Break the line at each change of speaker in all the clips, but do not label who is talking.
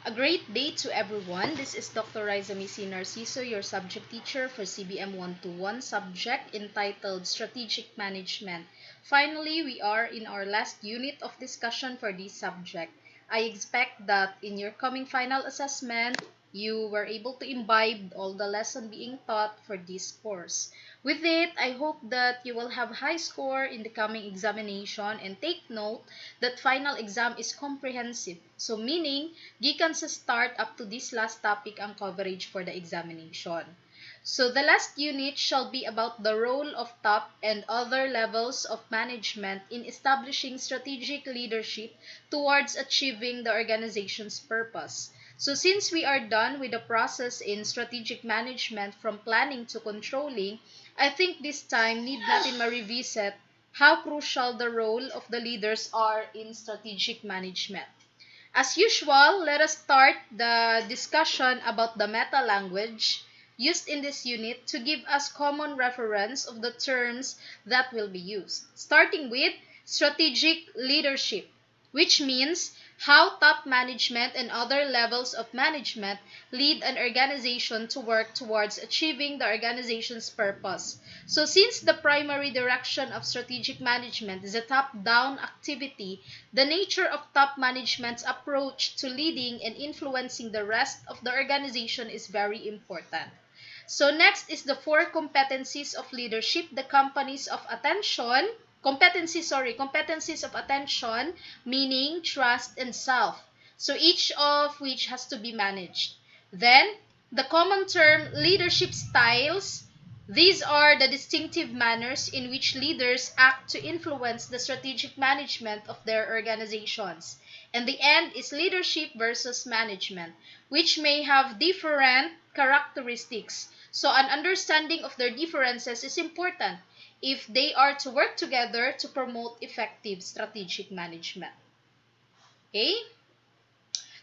A great day to everyone. This is Dr. Calbonero-Narciso, your subject teacher for CBM 121 subject entitled Strategic Management. Finally, we are in our last unit of discussion for this subject. I expect that in your coming final assessment, you were able to imbibe all the lesson being taught for this course. With it, I hope that you will have high score in the coming examination, and take note that final exam is comprehensive. So meaning, gikan sa start up to this last topic ang coverage for the examination. So the last unit shall be about the role of top and other levels of management in establishing strategic leadership towards achieving the organization's purpose. So since we are done with the process in strategic management from planning to controlling, I think this time need natin ma-revisit how crucial the role of the leaders are in strategic management. As usual, let us start the discussion about the meta language used in this unit to give us common reference of the terms that will be used. Starting with strategic leadership, which means how top management and other levels of management lead an organization to work towards achieving the organization's purpose. So since the primary direction of strategic management is a top-down activity, the nature of top management's approach to leading and influencing the rest of the organization is very important. So next is the four competencies of leadership, the competencies of attention, meaning trust and self. So each of which has to be managed. Then, the common term leadership styles. These are the distinctive manners in which leaders act to influence the strategic management of their organizations. And the end is leadership versus management, which may have different characteristics. So an understanding of their differences is important if they are to work together to promote effective strategic management. Okay?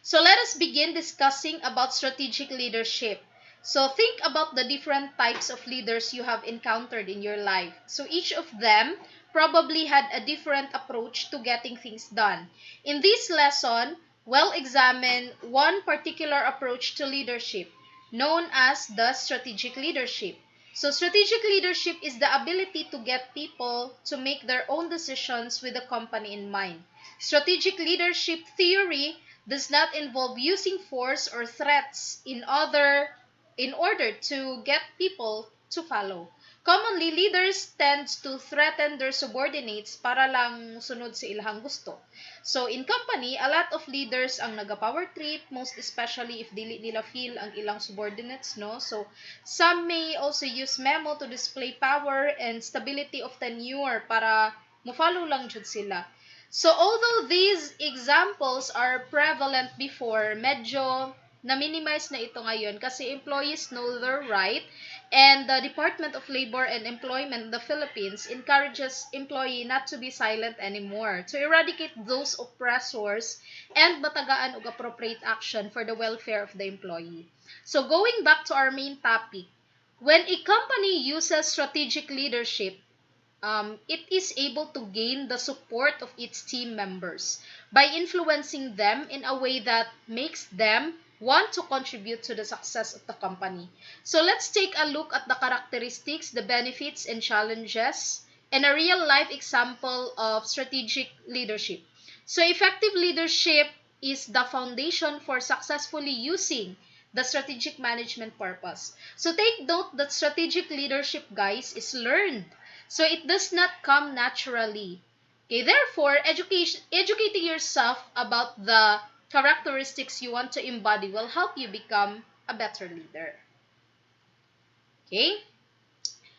So let us begin discussing about strategic leadership. So think about the different types of leaders you have encountered in your life. So each of them probably had a different approach to getting things done. In this lesson, we'll examine one particular approach to leadership, known as the strategic leadership. So strategic leadership is the ability to get people to make their own decisions with the company in mind. Strategic leadership theory does not involve using force or threats in order to get people to follow. Commonly, leaders tend to threaten their subordinates para lang sunod sa ilang gusto. So, in company, a lot of leaders ang naga-power trip, most especially if dili nila feel ang ilang subordinates, no? So, some may also use memo to display power and stability of tenure para mo-follow lang jud sila. So, although these examples are prevalent before, medyo na-minimize na ito ngayon kasi employees know their right, and the Department of Labor and Employment in the Philippines encourages employee not to be silent anymore, to eradicate those oppressors and matagaan og appropriate action for the welfare of the employee. So going back to our main topic, when a company uses strategic leadership, it is able to gain the support of its team members by influencing them in a way that makes them want to contribute to the success of the company. So let's take a look at the characteristics, the benefits, and challenges, and a real-life example of strategic leadership. So effective leadership is the foundation for successfully using the strategic management purpose. So take note that strategic leadership, guys, is learned. So it does not come naturally. Okay, therefore, educating yourself about the characteristics you want to embody will help you become a better leader. Okay?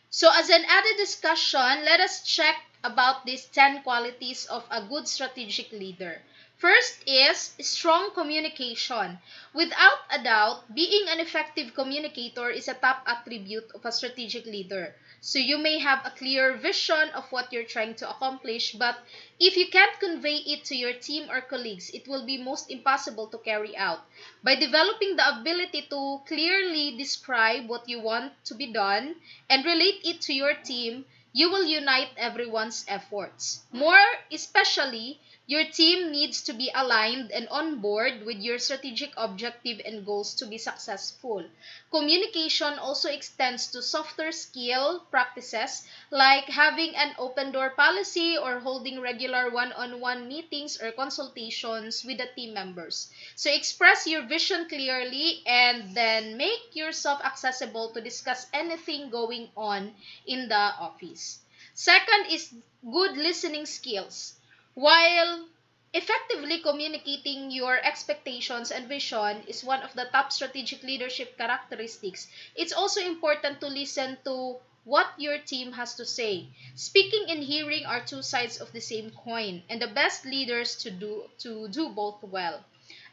So as an added discussion, let us check about these 10 qualities of a good strategic leader. First is strong communication. Without a doubt, being an effective communicator is a top attribute of a strategic leader. So you may have a clear vision of what you're trying to accomplish, but if you can't convey it to your team or colleagues, it will be most impossible to carry out. By developing the ability to clearly describe what you want to be done and relate it to your team, you will unite everyone's efforts. More especially Your team needs to be aligned and on board with your strategic objective and goals to be successful. Communication also extends to softer skill practices like having an open door policy or holding regular one-on-one meetings or consultations with the team members. So express your vision clearly and then make yourself accessible to discuss anything going on in the office. Second is good listening skills. While effectively communicating your expectations and vision is one of the top strategic leadership characteristics, it's also important to listen to what your team has to say. Speaking and hearing are two sides of the same coin, and the best leaders to do both well.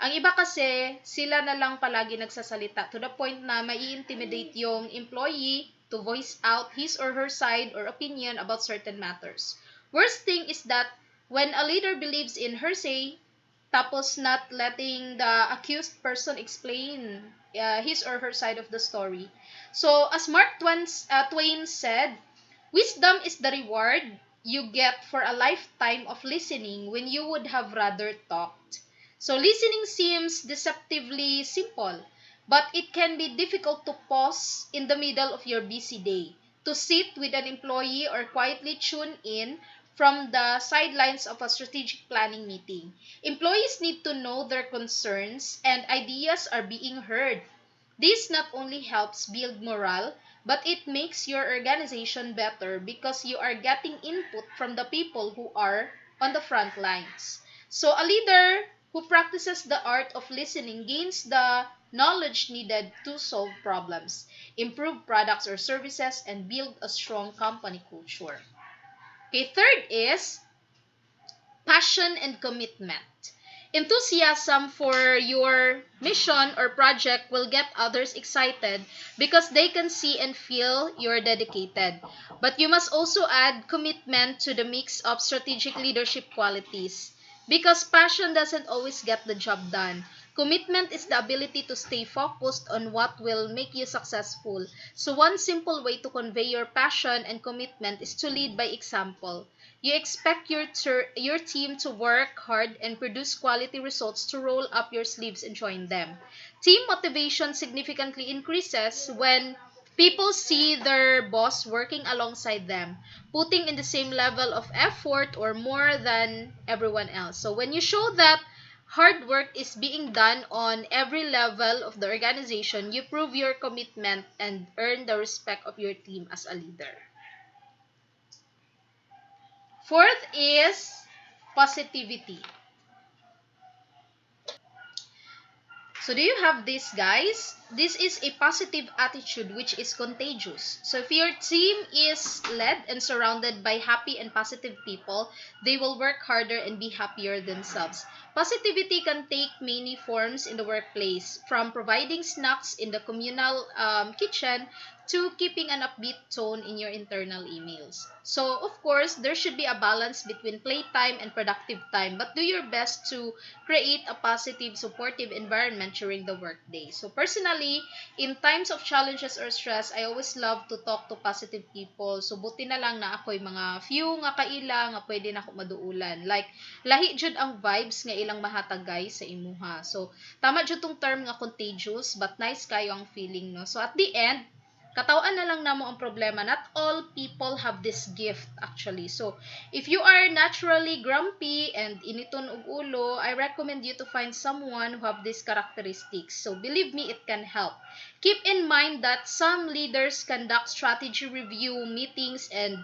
Ang iba kasi, sila na lang palagi nagsasalita to the point na mai-intimidate yung employee to voice out his or her side or opinion about certain matters. Worst thing is that when a leader believes in her say, tapos not letting the accused person explain his or her side of the story. So, as Mark Twain said, wisdom is the reward you get for a lifetime of listening when you would have rather talked. So, listening seems deceptively simple, but it can be difficult to pause in the middle of your busy day, to sit with an employee or quietly tune in from the sidelines of a strategic planning meeting. Employees need to know their concerns and ideas are being heard. This not only helps build morale, but it makes your organization better because you are getting input from the people who are on the front lines. So, a leader who practices the art of listening gains the knowledge needed to solve problems, improve products or services, and build a strong company culture. Okay, third is passion and commitment. Enthusiasm for your mission or project will get others excited because they can see and feel you're dedicated. But you must also add commitment to the mix of strategic leadership qualities because passion doesn't always get the job done. Commitment is the ability to stay focused on what will make you successful. So, one simple way to convey your passion and commitment is to lead by example. You expect your team to work hard and produce quality results to roll up your sleeves and join them. Team motivation significantly increases when people see their boss working alongside them, putting in the same level of effort or more than everyone else. So when you show that hard work is being done on every level of the organization, you prove your commitment and earn the respect of your team as a leader. Fourth is positivity. So do you have this, guys? This is a positive attitude which is contagious. So if your team is led and surrounded by happy and positive people, they will work harder and be happier themselves. Positivity can take many forms in the workplace, from providing snacks in the communal kitchen to keeping an upbeat tone in your internal emails. So, of course, there should be a balance between playtime and productive time, but do your best to create a positive, supportive environment during the workday. So, personally, in times of challenges or stress, I always love to talk to positive people. So, buti na lang na ako'y mga few nga kaila nga pwede na ako maduulan. Like, lahi jud ang vibes nga ilang mahatagay sa imuha. So, tama jud tong term nga contagious, but nice kayo ang feeling, no? So, at the end, katawan na lang namo ang problema. Not all people have this gift actually. So, if you are naturally grumpy and initon og ulo, I recommend you to find someone who have these characteristics. So, believe me, it can help. Keep in mind that some leaders conduct strategy review meetings and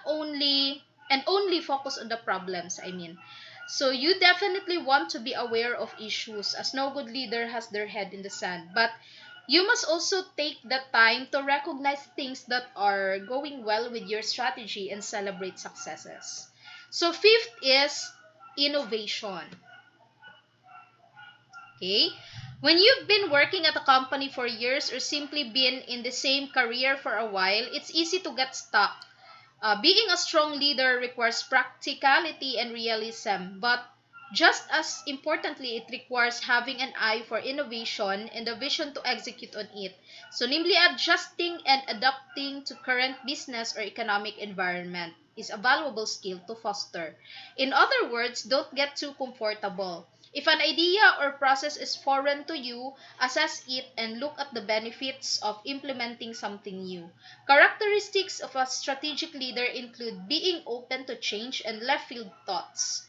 only focus on the problems, I mean. So, you definitely want to be aware of issues as no good leader has their head in the sand. But you must also take the time to recognize things that are going well with your strategy and celebrate successes. So, fifth is innovation. Okay? When you've been working at a company for years or simply been in the same career for a while, it's easy to get stuck. Being a strong leader requires practicality and realism, but just as importantly, it requires having an eye for innovation and a vision to execute on it. So, namely adjusting and adapting to current business or economic environment. is a valuable skill to foster. In other words, don't get too comfortable. If an idea or process is foreign to you, assess it and look at the benefits of implementing something new. Characteristics of a strategic leader include being open to change and left field thoughts,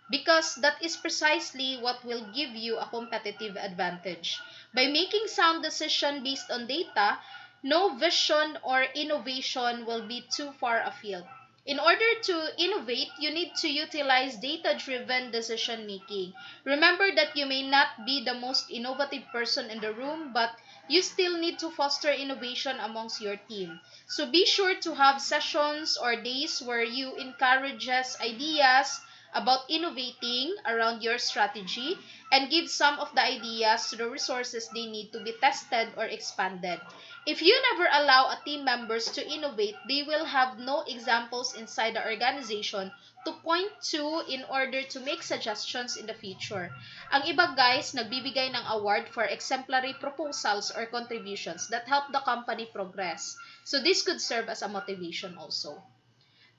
because that is precisely what will give you a competitive advantage. By making sound decisions based on data, no vision or innovation will be too far afield. In order to innovate, you need to utilize data-driven decision making. Remember that you may not be the most innovative person in the room, but you still need to foster innovation amongst your team. So be sure to have sessions or days where you encourages ideas about innovating around your strategy and give some of the ideas to the resources they need to be tested or expanded. If you never allow a team members to innovate, they will have no examples inside the organization to point to in order to make suggestions in the future. Ang iba guys, nagbibigay ng award for exemplary proposals or contributions that help the company progress. So this could serve as a motivation also.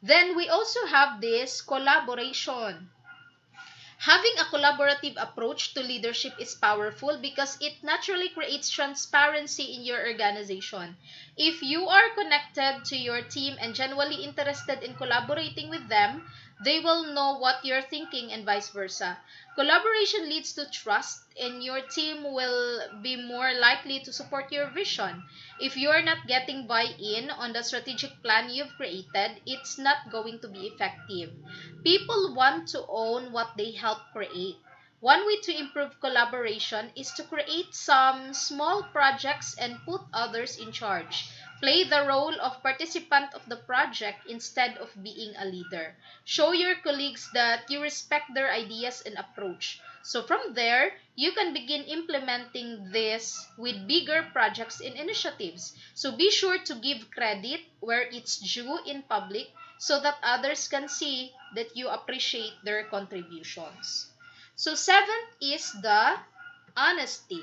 Then we also have this collaboration. Having a collaborative approach to leadership is powerful because it naturally creates transparency in your organization. If you are connected to your team and genuinely interested in collaborating with them, they will know what you're thinking and vice versa. Collaboration leads to trust, and your team will be more likely to support your vision. If you're not getting buy-in on the strategic plan you've created, it's not going to be effective. People want to own what they help create. One way to improve collaboration is to create some small projects and put others in charge. Play the role of participant of the project instead of being a leader. Show your colleagues that you respect their ideas and approach. So from there, you can begin implementing this with bigger projects and initiatives. So be sure to give credit where it's due in public so that others can see that you appreciate their contributions. So seventh is the honesty.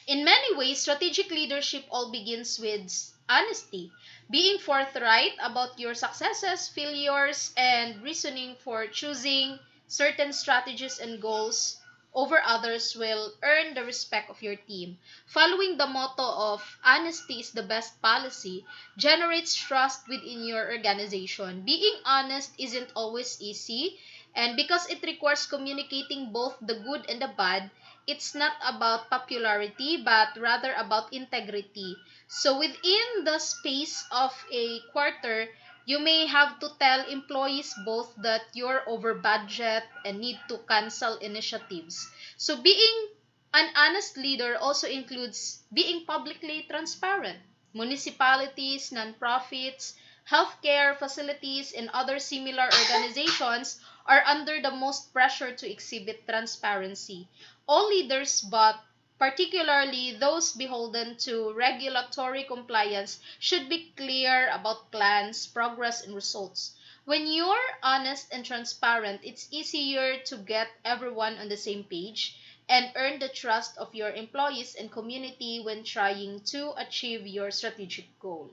In many ways, strategic leadership all begins with honesty. Being forthright about your successes, failures, and reasoning for choosing certain strategies and goals over others will earn the respect of your team. Following the motto of honesty is the best policy generates trust within your organization. Being honest isn't always easy, and because it requires communicating both the good and the bad, it's not about popularity but rather about integrity. So within the space of a quarter, you may have to tell employees both that you're over budget and need to cancel initiatives. So being an honest leader also includes being publicly transparent. Municipalities, nonprofits, healthcare facilities, and other similar organizations are under the most pressure to exhibit transparency. All leaders, but particularly those beholden to regulatory compliance, should be clear about plans, progress, and results. When you're honest and transparent, it's easier to get everyone on the same page and earn the trust of your employees and community when trying to achieve your strategic goal.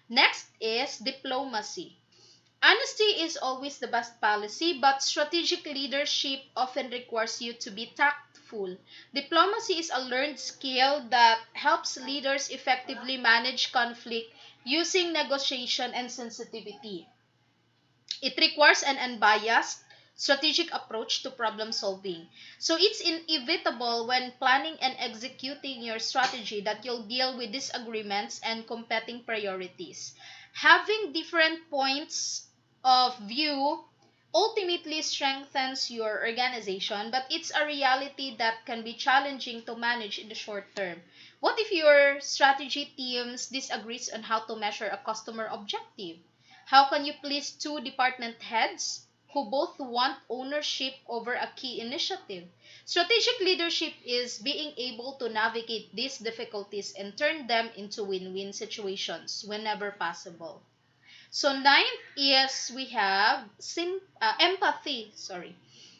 Next is diplomacy. Honesty is always the best policy, but strategic leadership often requires you to be tactful. Diplomacy is a learned skill that helps leaders effectively manage conflict using negotiation and sensitivity. It requires an unbiased, strategic approach to problem solving. So it's inevitable when planning and executing your strategy that you'll deal with disagreements and competing priorities. Having different points of view ultimately strengthens your organization, but it's a reality that can be challenging to manage in the short term. What if your strategy teams disagrees on how to measure a customer objective? How can you please two department heads who both want ownership over a key initiative? Strategic leadership is being able to navigate these difficulties and turn them into win-win situations whenever possible. So ninth is we have empathy. Sorry.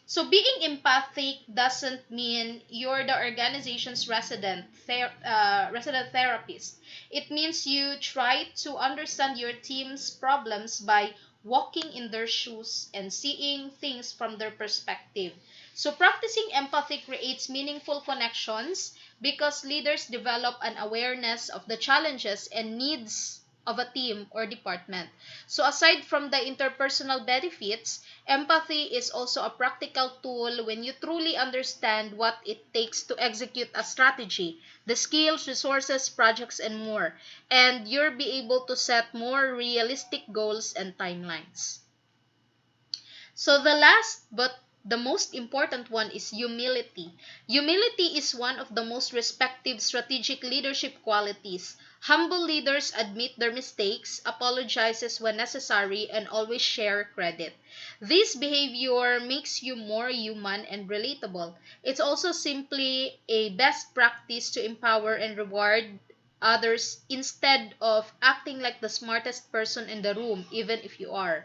So being empathic doesn't mean you're the organization's resident therapist. It means you try to understand your team's problems by walking in their shoes and seeing things from their perspective. So practicing empathy creates meaningful connections because leaders develop an awareness of the challenges and needs of a team or department. So aside from the interpersonal benefits, empathy is also a practical tool when you truly understand what it takes to execute a strategy, the skills, resources, projects, and more. And you'll be able to set more realistic goals and timelines. So the last but the most important one is humility. Humility is one of the most respected strategic leadership qualities. Humble leaders admit their mistakes, apologizes when necessary, and always share credit. This behavior makes you more human and relatable. It's also simply a best practice to empower and reward others instead of acting like the smartest person in the room, even if you are.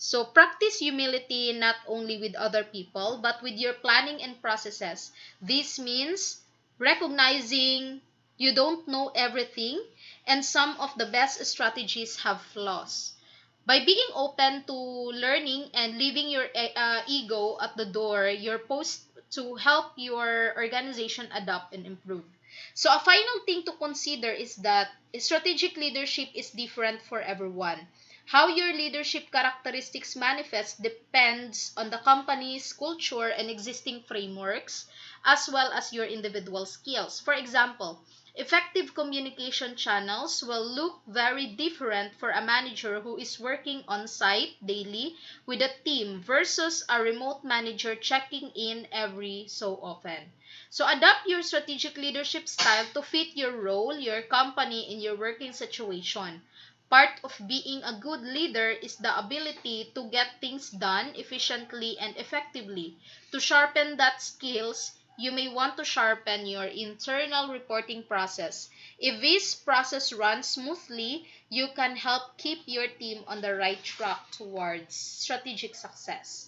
So practice humility not only with other people, but with your planning and processes. This means recognizing you don't know everything and some of the best strategies have flaws. By being open to learning and leaving your ego at the door, you're supposed to help your organization adapt and improve. So a final thing to consider is that strategic leadership is different for everyone. How your leadership characteristics manifest depends on the company's culture and existing frameworks, as well as your individual skills. For example, effective communication channels will look very different for a manager who is working on site daily with a team versus a remote manager checking in every so often. So adapt your strategic leadership style to fit your role, your company, and your working situation. Part of being a good leader is the ability to get things done efficiently and effectively. To sharpen that skills, you may want to sharpen your internal reporting process. If this process runs smoothly, you can help keep your team on the right track towards strategic success.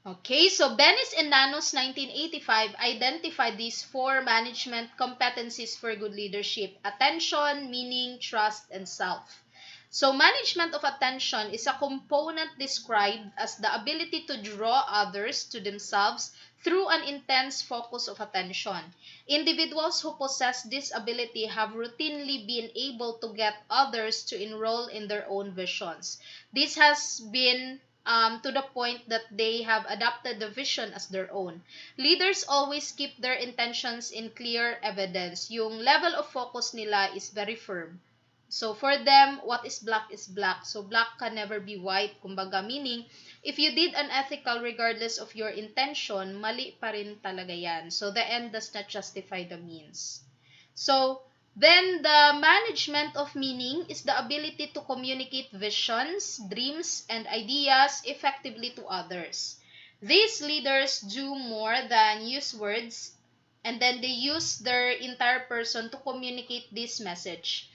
Okay, so Bennis and Nanos 1985 identified these four management competencies for good leadership: attention, meaning, trust, and self. So management of attention is a component described as the ability to draw others to themselves through an intense focus of attention. Individuals who possess this ability have routinely been able to get others to enroll in their own visions. This has been to the point that they have adopted the vision as their own. Leaders always keep their intentions in clear evidence. Yung level of focus nila is very firm. So for them, what is black is black. So black can never be white. Kumbaga, meaning, if you did unethical regardless of your intention, mali pa rin talaga yan. So the end does not justify the means. So then the management of meaning is the ability to communicate visions, dreams, and ideas effectively to others. These leaders do more than use words, and then they use their entire person to communicate this message.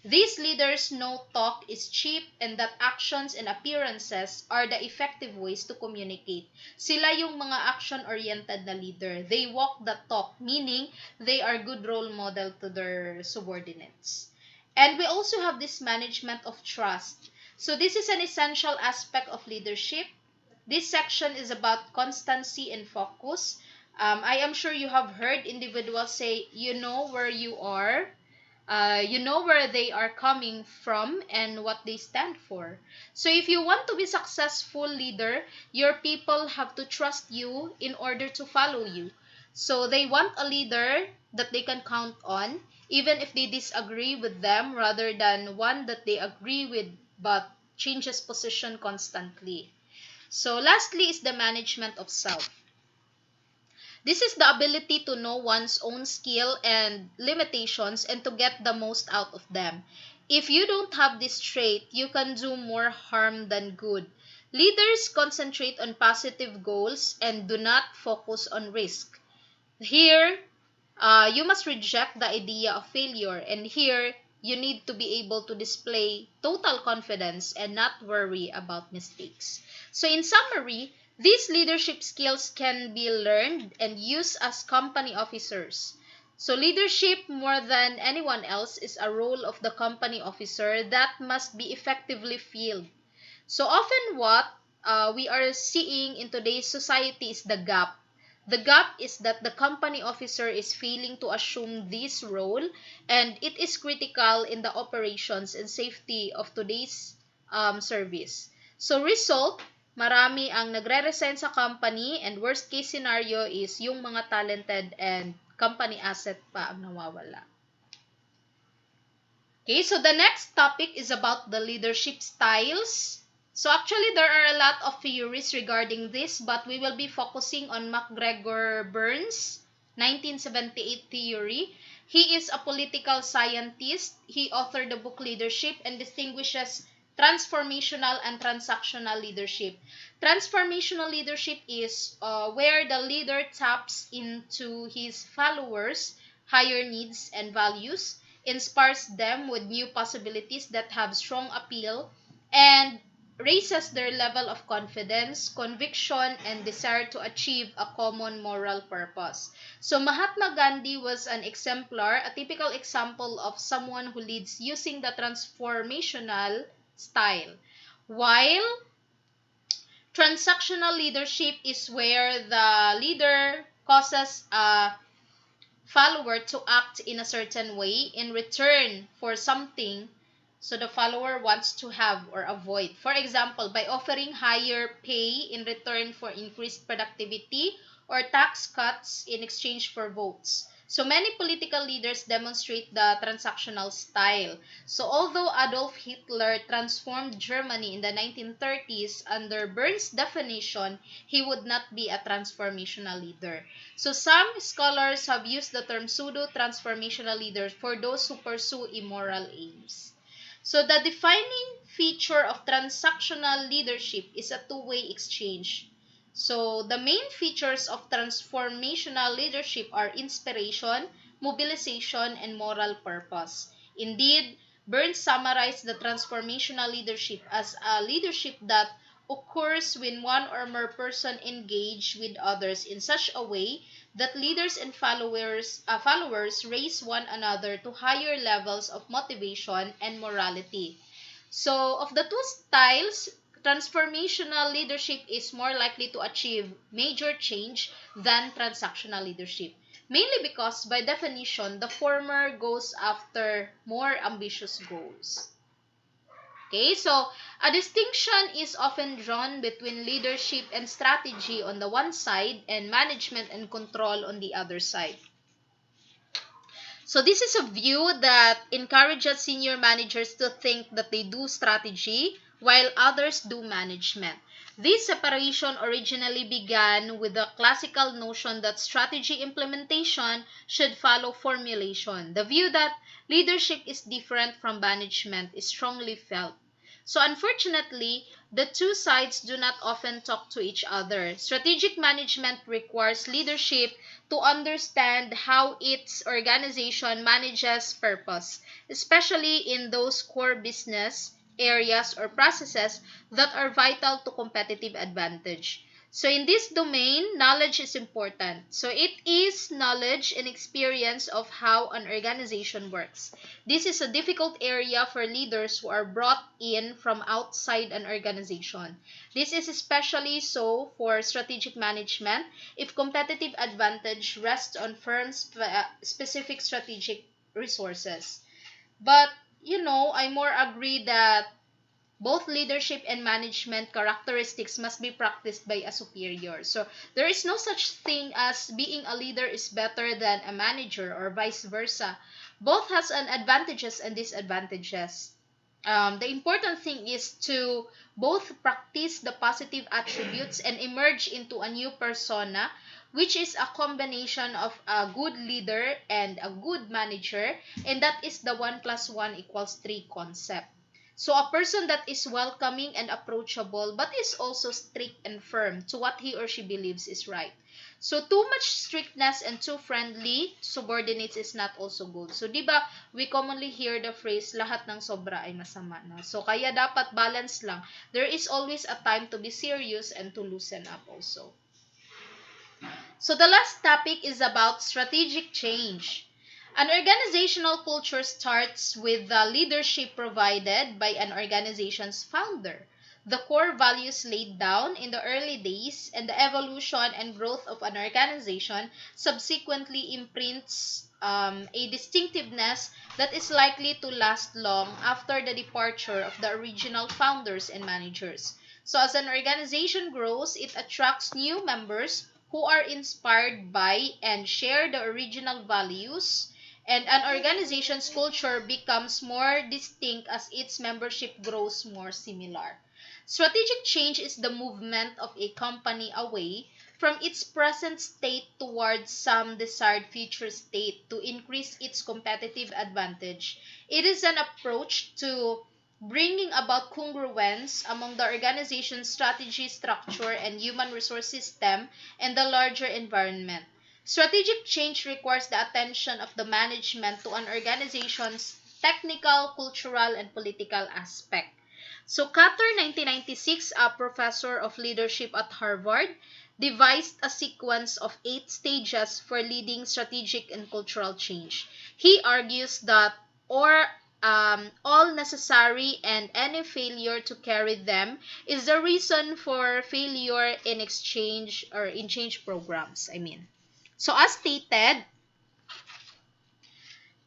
These leaders know talk is cheap and that actions and appearances are the effective ways to communicate. Sila yung mga action-oriented na leader. They walk the talk, meaning they are good role model to their subordinates. And we also have this management of trust. So this is an essential aspect of leadership. This section is about constancy and focus. I am sure you have heard individuals say, you know where you are, you know where they are coming from and what they stand for. So if you want to be successful leader, your people have to trust you in order to follow you. So they want a leader that they can count on, even if they disagree with them, rather than one that they agree with but changes position constantly. So lastly is the management of self. This is the ability to know one's own skill and limitations and to get the most out of them. If you don't have this trait, you can do more harm than good. Leaders concentrate on positive goals and do not focus on risk. Here, you must reject the idea of failure, and here you need to be able to display total confidence and not worry about mistakes. So in summary, these leadership skills can be learned and used as company officers. So leadership, more than anyone else, is a role of the company officer that must be effectively filled. So often what we are seeing in today's society is the gap. The gap is that the company officer is failing to assume this role, and it is critical in the operations and safety of today's service. So result, marami ang nagre-resign sa company, and worst case scenario is yung mga talented and company asset pa ang nawawala. Okay, so the next topic is about the leadership styles. So actually, there are a lot of theories regarding this, but we will be focusing on MacGregor Burns' 1978 theory. He is a political scientist. He authored the book Leadership and distinguishes transformational and transactional leadership. Transformational leadership is where the leader taps into his followers' higher needs and values, inspires them with new possibilities that have strong appeal, and raises their level of confidence, conviction, and desire to achieve a common moral purpose. So Mahatma Gandhi was an exemplar, a typical example of someone who leads using the transformational style. While transactional leadership is where the leader causes a follower to act in a certain way in return for something so the follower wants to have or avoid. For example, by offering higher pay in return for increased productivity or tax cuts in exchange for votes. So many political leaders demonstrate the transactional style. So although Adolf Hitler transformed Germany in the 1930s, under Burns' definition, he would not be a transformational leader. So some scholars have used the term pseudo-transformational leaders for those who pursue immoral aims. So the defining feature of transactional leadership is a two-way exchange. So the main features of transformational leadership are inspiration, mobilization, and moral purpose. Indeed, Burns summarized the transformational leadership as a leadership that occurs when one or more person engage with others in such a way that leaders and followers raise one another to higher levels of motivation and morality. So, of the two styles, transformational leadership is more likely to achieve major change than transactional leadership. Mainly because, by definition, the former goes after more ambitious goals. Okay, so a distinction is often drawn between leadership and strategy on the one side and management and control on the other side. So this is a view that encourages senior managers to think that they do strategy while others do management. This separation originally began with the classical notion that strategy implementation should follow formulation. The view that leadership is different from management is strongly felt. So unfortunately, the two sides do not often talk to each other. Strategic management requires leadership to understand how its organization manages purpose, especially in those core business areas or processes that are vital to competitive advantage. So in this domain, knowledge is important. So it is knowledge and experience of how an organization works. This is a difficult area for leaders who are brought in from outside an organization. This is especially so for strategic management if competitive advantage rests on firms' specific strategic resources. But, I more agree that both leadership and management characteristics must be practiced by a superior. So there is no such thing as being a leader is better than a manager or vice versa. Both has an advantages and disadvantages. The important thing is to both practice the positive attributes and emerge into a new persona, which is a combination of a good leader and a good manager, and that is the 1 plus 1 equals 3 concept. So a person that is welcoming and approachable but is also strict and firm to what he or she believes is right. So too much strictness and too friendly subordinates is not also good. So 'di ba, we commonly hear the phrase lahat ng sobra ay masama na. So kaya dapat balance lang. There is always a time to be serious and to loosen up also. So the last topic is about strategic change. An organizational culture starts with the leadership provided by an organization's founder, the core values laid down in the early days, and the evolution and growth of an organization subsequently imprints a distinctiveness that is likely to last long after the departure of the original founders and managers. So as an organization grows, it attracts new members who are inspired by and share the original values, and an organization's culture becomes more distinct as its membership grows more similar. Strategic change is the movement of a company away from its present state towards some desired future state to increase its competitive advantage. It is an approach to bringing about congruence among the organization's strategy, structure, and human resource system and the larger environment. Strategic change requires the attention of the management to an organization's technical, cultural, and political aspect. So Carter, 1996, a professor of leadership at Harvard, devised a sequence of 8 stages for leading strategic and cultural change. He argues that or all necessary and any failure to carry them is the reason for failure in exchange or in change programs. So as stated,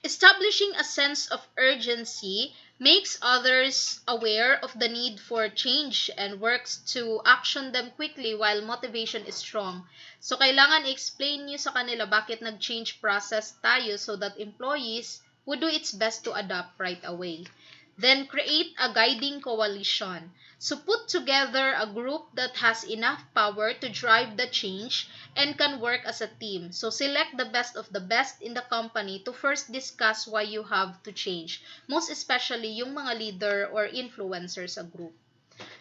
establishing a sense of urgency makes others aware of the need for change and works to action them quickly while motivation is strong. So, kailangan i-explain nyo sa kanila bakit nag-change process tayo so that employees would do its best to adapt right away. Then, create a guiding coalition. So, put together a group that has enough power to drive the change and can work as a team. So, select the best of the best in the company to first discuss why you have to change. Most especially yung mga leader or influencers sa group.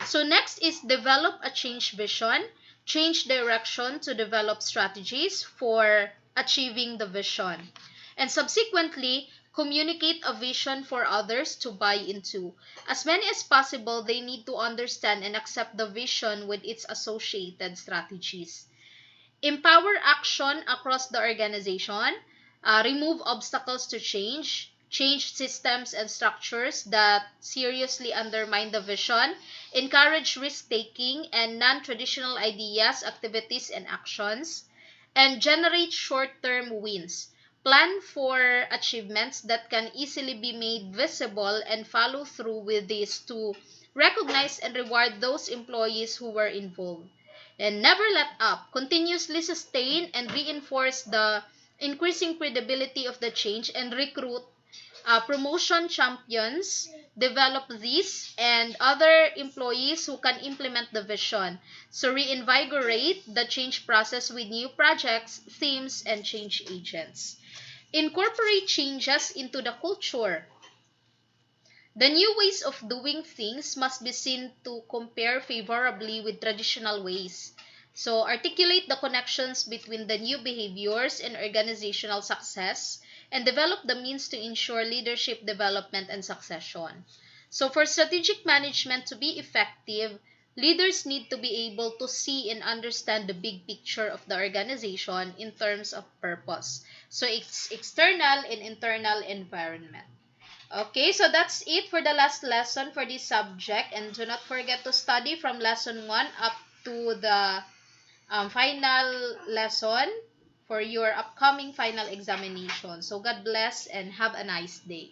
So, next is develop a change vision, change direction to develop strategies for achieving the vision. And subsequently, communicate a vision for others to buy into. As many as possible, they need to understand and accept the vision with its associated strategies. Empower action across the organization, remove obstacles to change, change systems and structures that seriously undermine the vision, encourage risk-taking and non-traditional ideas, activities, and actions, and generate short-term wins. Plan for achievements that can easily be made visible and follow through with these to recognize and reward those employees who were involved. And never let up. Continuously sustain and reinforce the increasing credibility of the change and recruit promotion champions, develop these and other employees who can implement the vision. So reinvigorate the change process with new projects, themes, and change agents. Incorporate changes into the culture. The new ways of doing things must be seen to compare favorably with traditional ways. So, articulate the connections between the new behaviors and organizational success, and develop the means to ensure leadership development and succession. So, for strategic management to be effective, leaders need to be able to see and understand the big picture of the organization in terms of purpose. So, it's external and internal environment. Okay, so that's it for the last lesson for this subject. And do not forget to study from lesson 1 up to the final lesson for your upcoming final examination. So God bless and have a nice day.